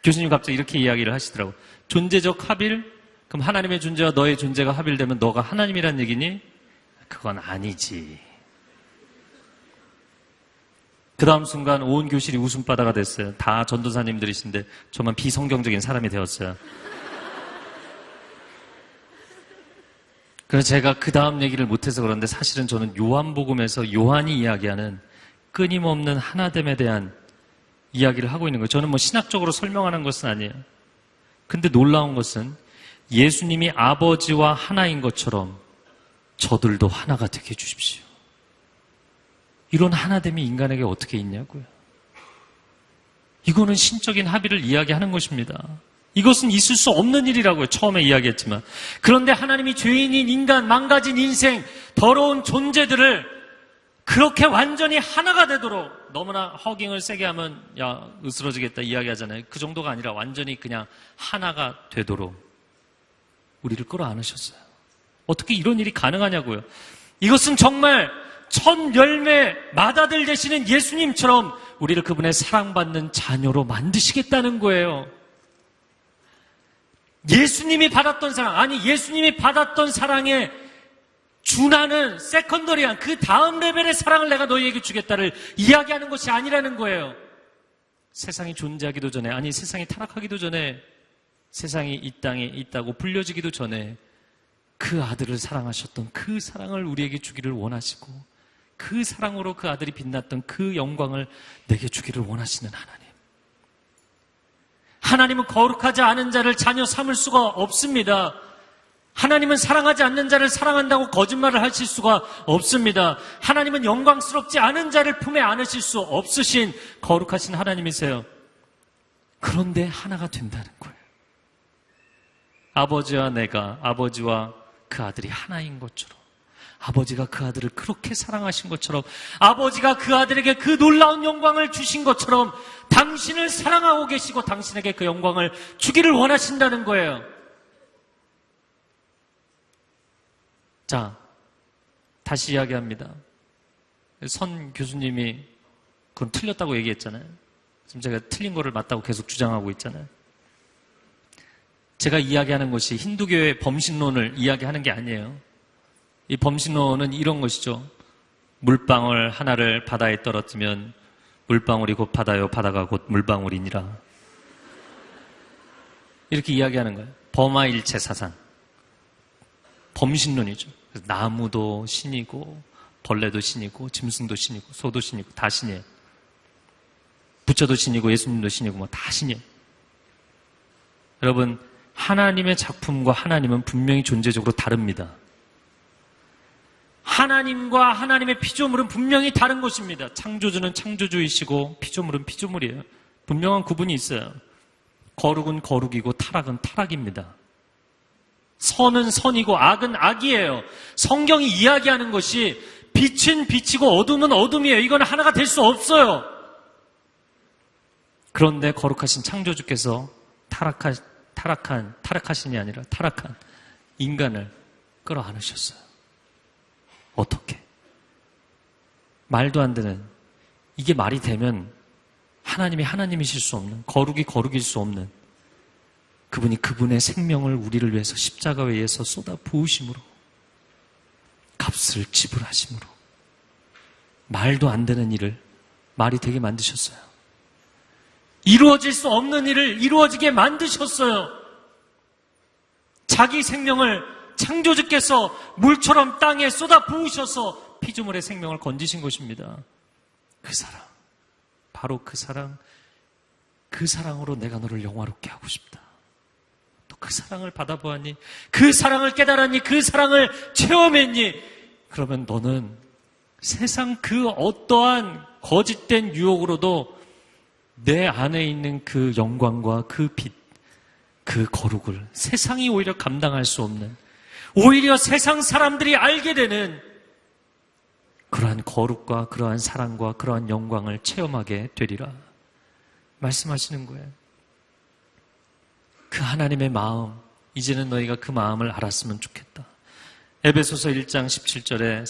교수님 갑자기 이렇게 이야기를 하시더라고요. 존재적 합일? 그럼 하나님의 존재와 너의 존재가 합일되면 너가 하나님이란 얘기니? 그건 아니지. 그 다음 순간 온 교실이 웃음바다가 됐어요. 다 전도사님들이신데 저만 비성경적인 사람이 되었어요. 그래서 제가 그 다음 얘기를 못해서 그런데 사실은 저는 요한복음에서 요한이 이야기하는 끊임없는 하나됨에 대한 이야기를 하고 있는 거예요. 저는 뭐 신학적으로 설명하는 것은 아니에요. 근데 놀라운 것은 예수님이 아버지와 하나인 것처럼 저들도 하나가 되게 해주십시오. 이런 하나됨이 인간에게 어떻게 있냐고요. 이거는 신적인 합의를 이야기하는 것입니다. 이것은 있을 수 없는 일이라고요. 처음에 이야기했지만. 그런데 하나님이 죄인인 인간, 망가진 인생, 더러운 존재들을 그렇게 완전히 하나가 되도록, 너무나 허깅을 세게 하면 야 으스러지겠다 이야기하잖아요. 그 정도가 아니라 완전히 그냥 하나가 되도록 우리를 끌어안으셨어요. 어떻게 이런 일이 가능하냐고요. 이것은 정말 첫 열매 맏아들 되시는 예수님처럼 우리를 그분의 사랑받는 자녀로 만드시겠다는 거예요. 예수님이 받았던 사랑, 아니 예수님이 받았던 사랑에 준하는 세컨더리한 그 다음 레벨의 사랑을 내가 너희에게 주겠다를 이야기하는 것이 아니라는 거예요. 세상이 존재하기도 전에, 아니 세상이 타락하기도 전에, 세상이 이 땅에 있다고 불려지기도 전에 그 아들을 사랑하셨던 그 사랑을 우리에게 주기를 원하시고, 그 사랑으로 그 아들이 빛났던 그 영광을 내게 주기를 원하시는 하나님. 하나님은 거룩하지 않은 자를 자녀 삼을 수가 없습니다. 하나님은 사랑하지 않는 자를 사랑한다고 거짓말을 하실 수가 없습니다. 하나님은 영광스럽지 않은 자를 품에 안으실 수 없으신 거룩하신 하나님이세요. 그런데 하나가 된다는 거예요. 아버지와 내가, 아버지와 그 아들이 하나인 것처럼, 아버지가 그 아들을 그렇게 사랑하신 것처럼, 아버지가 그 아들에게 그 놀라운 영광을 주신 것처럼 당신을 사랑하고 계시고 당신에게 그 영광을 주기를 원하신다는 거예요. 자, 다시 이야기합니다. 선 교수님이 그건 틀렸다고 얘기했잖아요. 지금 제가 틀린 거를 맞다고 계속 주장하고 있잖아요. 제가 이야기하는 것이 힌두교의 범신론을 이야기하는 게 아니에요. 이 범신론은 이런 것이죠. 물방울 하나를 바다에 떨어뜨리면 물방울이 곧 바다요, 바다가 곧 물방울이니라. 이렇게 이야기하는 거예요. 범아일체 사상. 범신론이죠. 그래서 나무도 신이고 벌레도 신이고 짐승도 신이고 소도 신이고 다 신이에요. 부처도 신이고 예수님도 신이고 뭐 다 신이에요. 여러분, 하나님의 작품과 하나님은 분명히 존재적으로 다릅니다. 하나님과 하나님의 피조물은 분명히 다른 것입니다. 창조주는 창조주이시고 피조물은 피조물이에요. 분명한 구분이 있어요. 거룩은 거룩이고 타락은 타락입니다. 선은 선이고 악은 악이에요. 성경이 이야기하는 것이 빛은 빛이고 어둠은 어둠이에요. 이건 하나가 될 수 없어요. 그런데 거룩하신 창조주께서 타락하신이 아니라 타락한 인간을 끌어안으셨어요. 어떻게? 말도 안 되는, 이게 말이 되면 하나님이 하나님이실 수 없는, 거룩이 거룩일 수 없는 그분이 그분의 생명을 우리를 위해서 십자가에 의해서 쏟아 부으심으로, 값을 지불하심으로 말도 안 되는 일을 말이 되게 만드셨어요. 이루어질 수 없는 일을 이루어지게 만드셨어요. 자기 생명을 창조주께서 물처럼 땅에 쏟아 부으셔서 피조물의 생명을 건지신 것입니다. 그 사랑, 바로 그 사랑, 그 사랑으로 내가 너를 영화롭게 하고 싶다. 또 그 사랑을 받아보았니? 그 사랑을 깨달았니? 그 사랑을 체험했니? 그러면 너는 세상 그 어떠한 거짓된 유혹으로도 내 안에 있는 그 영광과 그 빛, 그 거룩을 세상이 오히려 감당할 수 없는, 오히려 세상 사람들이 알게 되는 그러한 거룩과 그러한 사랑과 그러한 영광을 체험하게 되리라 말씀하시는 거예요. 그 하나님의 마음, 이제는 너희가 그 마음을 알았으면 좋겠다. 에베소서 1장 17절에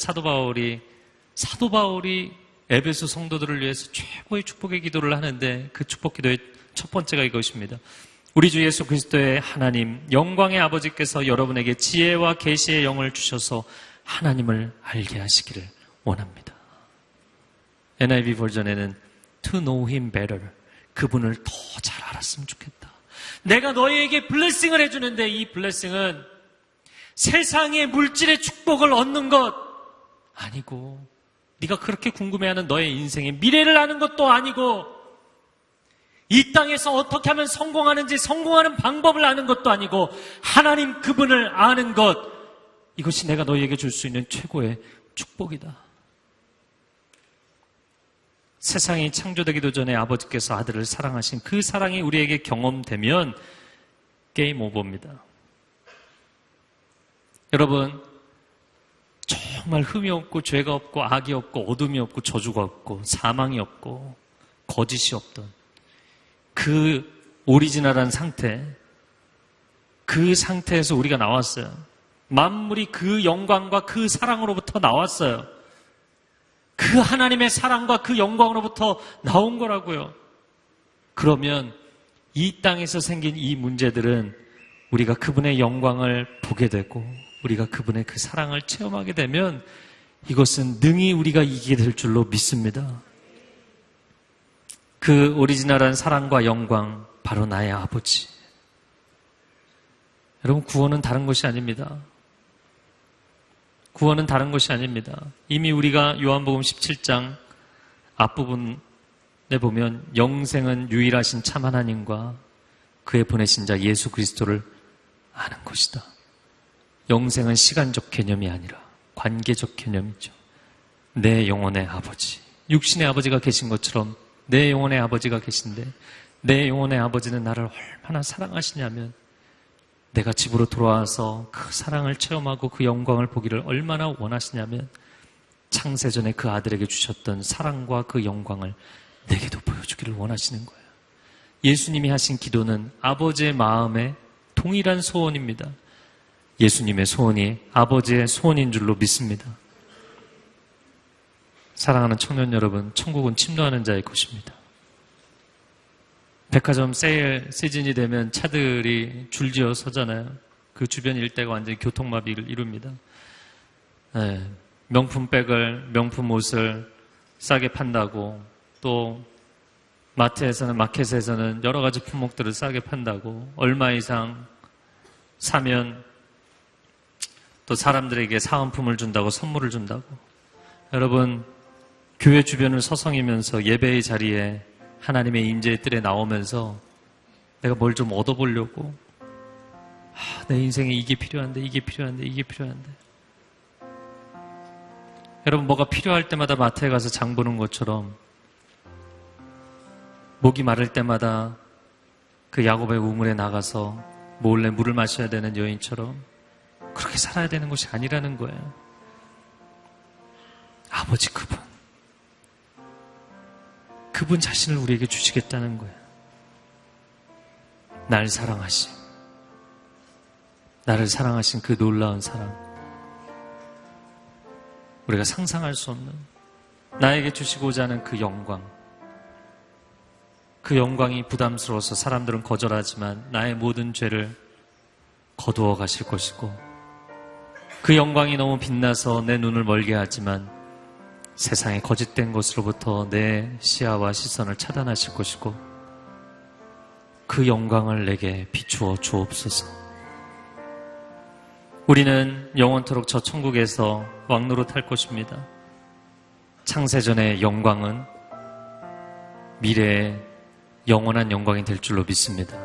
사도 바울이 에베소 성도들을 위해서 최고의 축복의 기도를 하는데 그 축복 기도의 첫 번째가 이것입니다. 우리 주 예수 그리스도의 하나님, 영광의 아버지께서 여러분에게 지혜와 계시의 영을 주셔서 하나님을 알게 하시기를 원합니다. NIV 버전에는 to know him better, 그분을 더 잘 알았으면 좋겠다. 내가 너희에게 블레싱을 해주는데 이 블레싱은 세상의 물질의 축복을 얻는 것 아니고, 네가 그렇게 궁금해하는 너의 인생의 미래를 아는 것도 아니고, 이 땅에서 어떻게 하면 성공하는지 성공하는 방법을 아는 것도 아니고, 하나님 그분을 아는 것, 이것이 내가 너희에게 줄 수 있는 최고의 축복이다. 세상이 창조되기도 전에 아버지께서 아들을 사랑하신 그 사랑이 우리에게 경험되면 게임 오버입니다. 여러분, 정말 흠이 없고 죄가 없고 악이 없고 어둠이 없고 저주가 없고 사망이 없고 거짓이 없던 그 오리지널한 상태, 그 상태에서 우리가 나왔어요. 만물이 그 영광과 그 사랑으로부터 나왔어요. 그 하나님의 사랑과 그 영광으로부터 나온 거라고요. 그러면 이 땅에서 생긴 이 문제들은 우리가 그분의 영광을 보게 되고 우리가 그분의 그 사랑을 체험하게 되면 이것은 능히 우리가 이기게 될 줄로 믿습니다. 그 오리지널한 사랑과 영광, 바로 나의 아버지. 여러분, 구원은 다른 것이 아닙니다. 구원은 다른 것이 아닙니다. 이미 우리가 요한복음 17장 앞부분에 보면 영생은 유일하신 참 하나님과 그의 보내신 자 예수 그리스도를 아는 것이다. 영생은 시간적 개념이 아니라 관계적 개념이죠. 내 영혼의 아버지, 육신의 아버지가 계신 것처럼 내 영혼의 아버지가 계신데, 내 영혼의 아버지는 나를 얼마나 사랑하시냐면 내가 집으로 돌아와서 그 사랑을 체험하고 그 영광을 보기를 얼마나 원하시냐면 창세전에 그 아들에게 주셨던 사랑과 그 영광을 내게도 보여주기를 원하시는 거예요. 예수님이 하신 기도는 아버지의 마음에 동일한 소원입니다. 예수님의 소원이 아버지의 소원인 줄로 믿습니다. 사랑하는 청년 여러분, 천국은 침노하는 자의 곳입니다. 백화점 세일 시즌이 되면 차들이 줄지어 서잖아요. 그 주변 일대가 완전히 교통마비를 이룹니다. 네, 명품백을, 명품 옷을 싸게 판다고, 또 마켓에서는 여러 가지 품목들을 싸게 판다고, 얼마 이상 사면 또 사람들에게 사은품을 준다고, 선물을 준다고. 여러분, 교회 주변을 서성이면서 예배의 자리에 하나님의 임재의 뜰에 나오면서 내가 뭘 좀 얻어보려고, 내 인생에 이게 필요한데 이게 필요한데 이게 필요한데. 여러분, 뭐가 필요할 때마다 마트에 가서 장 보는 것처럼, 목이 마를 때마다 그 야곱의 우물에 나가서 몰래 물을 마셔야 되는 여인처럼 그렇게 살아야 되는 것이 아니라는 거예요. 아버지 그분 자신을 우리에게 주시겠다는 거예요. 날 사랑하신, 나를 사랑하신 그 놀라운 사랑, 우리가 상상할 수 없는 나에게 주시고자 하는 그 영광, 그 영광이 부담스러워서 사람들은 거절하지만 나의 모든 죄를 거두어 가실 것이고, 그 영광이 너무 빛나서 내 눈을 멀게 하지만 세상의 거짓된 것으로부터 내 시야와 시선을 차단하실 것이고, 그 영광을 내게 비추어 주옵소서. 우리는 영원토록 저 천국에서 왕노릇할 것입니다. 창세전의 영광은 미래의 영원한 영광이 될 줄로 믿습니다.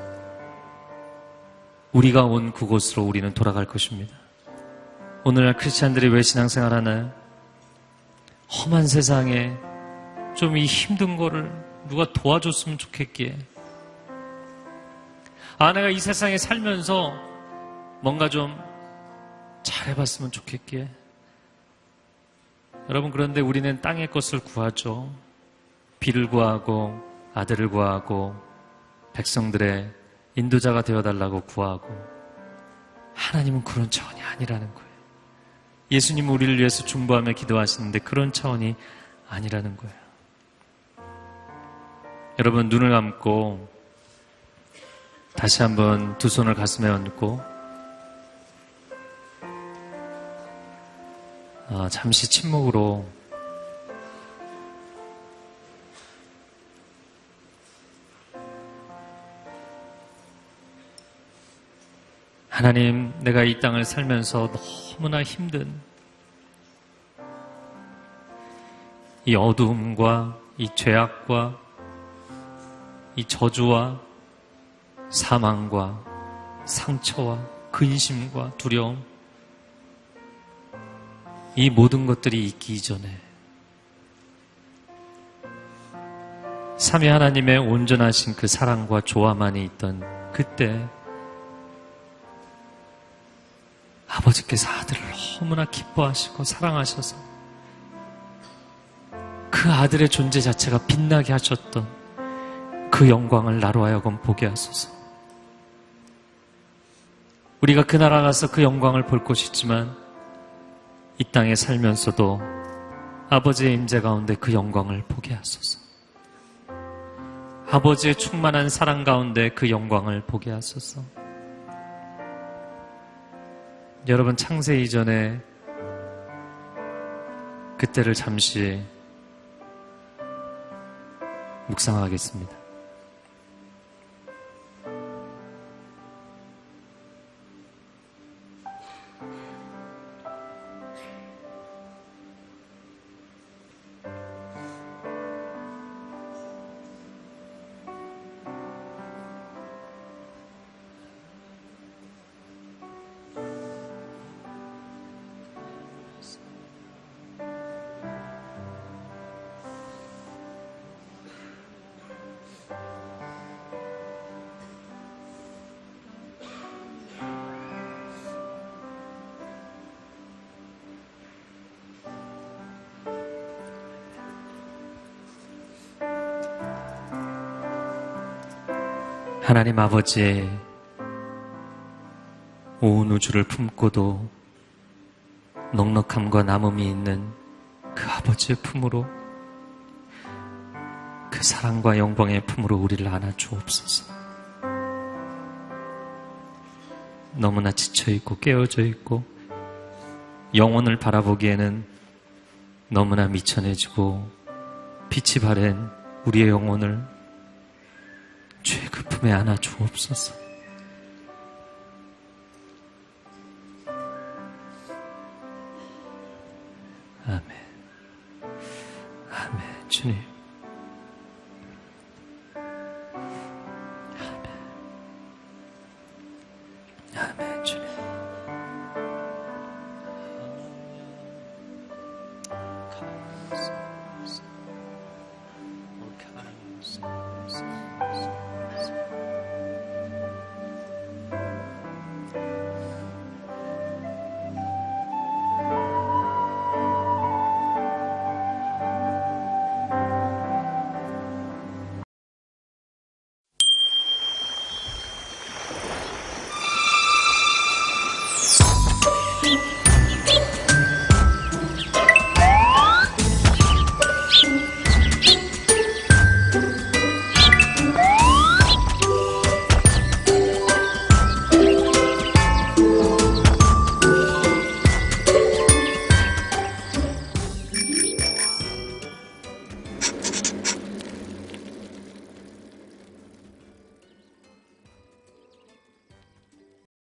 우리가 온 그곳으로 우리는 돌아갈 것입니다. 오늘날 크리스찬들이 왜 신앙생활 하나요? 험한 세상에 좀 이 힘든 거를 누가 도와줬으면 좋겠기에, 내가 이 세상에 살면서 뭔가 좀 잘해봤으면 좋겠기에. 여러분, 그런데 우리는 땅의 것을 구하죠. 비를 구하고 아들을 구하고 백성들의 인도자가 되어달라고 구하고. 하나님은 그런 차원이 아니라는 거예요. 예수님은 우리를 위해서 중보하며 기도하시는데 그런 차원이 아니라는 거예요. 여러분, 눈을 감고 다시 한번 두 손을 가슴에 얹고 잠시 침묵으로 하나님, 내가 이 땅을 살면서 너무나 힘든 이 어두움과 이 죄악과 이 저주와 사망과 상처와 근심과 두려움, 이 모든 것들이 있기 이전에 삼위 하나님의 온전하신 그 사랑과 조화만이 있던 그때 아버지께서 아들을 너무나 기뻐하시고 사랑하셔서 그 아들의 존재 자체가 빛나게 하셨던 그 영광을 나로 하여금 보게 하소서. 우리가 그 나라 가서 그 영광을 볼 것이지만 이 땅에 살면서도 아버지의 임재 가운데 그 영광을 보게 하소서. 아버지의 충만한 사랑 가운데 그 영광을 보게 하소서. 여러분, 창세 이전에 그때를 잠시 묵상하겠습니다. 하나님 아버지의 온 우주를 품고도 넉넉함과 남음이 있는 그 아버지의 품으로, 그 사랑과 영광의 품으로 우리를 안아주옵소서. 너무나 지쳐있고 깨어져 있고 영혼을 바라보기에는 너무나 미천해지고 빛이 바랜 우리의 영혼을 주의 그 품에 안아 주옵소서. 아멘. 아멘. 주님. 아멘. 아멘. 주님.